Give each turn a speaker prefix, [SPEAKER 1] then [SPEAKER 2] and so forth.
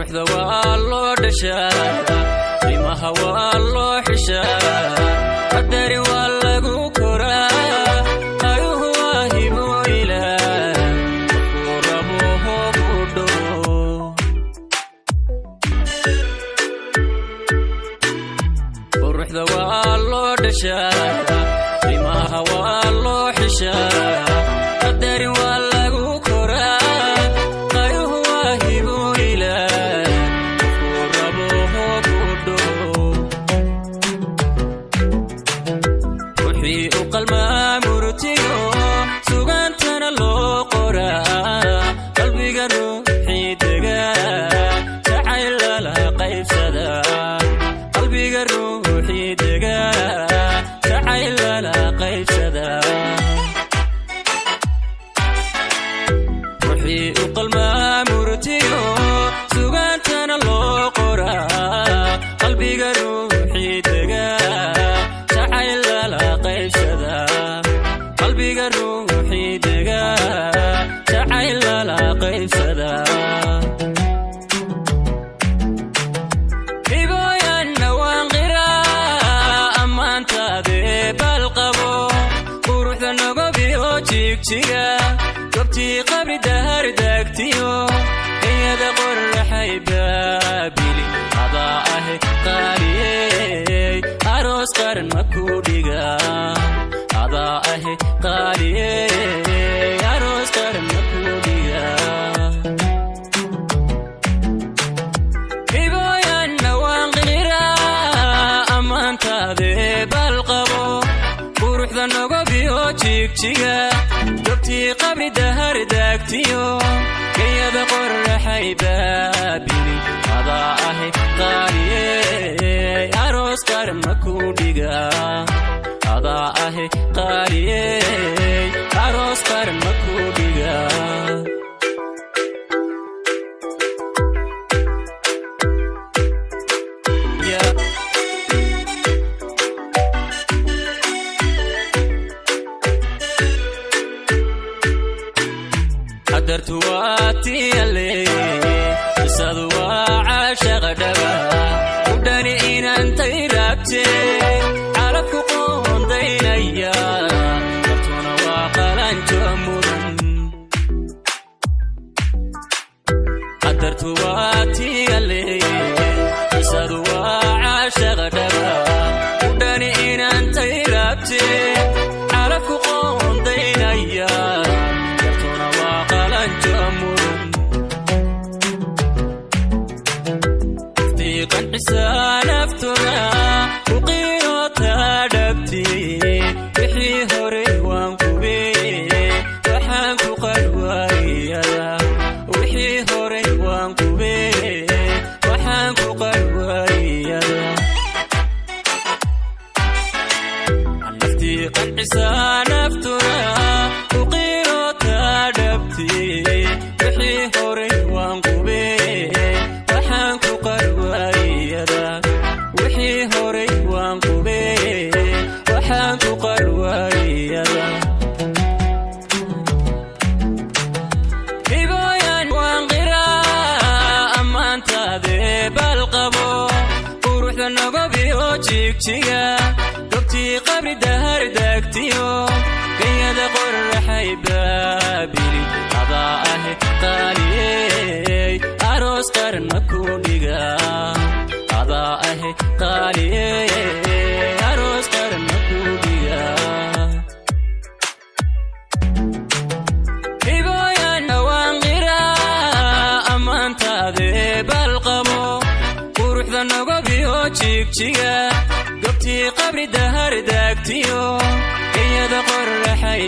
[SPEAKER 1] quruxda waa loo dhashaa qiimaha waa loo xishaa qadari waa lagu koraa ayuhu waa hiboy rabuhu budho quruxda waa loo dhashaa qiimaha waa loo xishaa qadari waa lagu koraa ayuhu waa hiboy rabuhu budho wixii u qalmaa murtiyo sugantana loo qoraa qalbiga ruuxii degaa jacayl lala qaybsadaa qalbiga ruuxii degaa jacayl lala qaybsadaa wixii u qalmaa murtiyo sugantana loo qoraa qalbiga ruuxii degaa jacayl lala qaybsadaa qalbiga ruuxii degaa jacayl lala qaybsadaa hiboyanna waan qiraa ammaantaade balqabo quruxda nogobiyo jigjiga gobtii qabri dahar daagtiyo iyada qorraxay baabili adaa ahe qaaliyey aroos qaran makuu dhigaa adaa ahe qaaliyey aroos qaran makuu dhigaa hiboyanna waan qiraa ammaantaade balqabo quruxda nogobiyo jigjiga gobtii qabri dahar daagtiyo iyada qorraxay baabili adaa ahe qaaliyey aroos qaran makuu dhigaa adaa ahe qaaliyey aroos qaran makuu dhigaa qadartu waa tiyale qisadu waa caashaqa dhaba u dhani inantay raabtee calabku qoondaynaya dartuna waa qalanjo mudan qadartu waa tiyale qisadu waa caashaqa dhaba u dhani inantay raabtee calabku qoondaynaya fican xisaanaftuna u qiirotaa dhabti wixii hore waan kubee waxaan ku qarwaayada wixii hore waan kubee waxaan ku qarwaayada naftii qancisaanaftuna u qiirotaa dhabti wixii hore waan kubee waxaan ku qarwaayada wixii hore waan kubee waxaan ku qarwaayada hiboyan waan qiraa ammaantaade balqabo quruxda nogobiyo jigjiga gobtii qabri dahar daagtiyo iyada qorraxay baabili adaa ahe qaaliyey aroos qaran makuu dhigaa adaa ahe qaaliyey aroos qaran makuu dhigaa hiboyanna waan qiraa ammaantaade balqabo quruxda nogobiyo jigjiga gobtii qabri dahar daagtiyo iyada qorraxay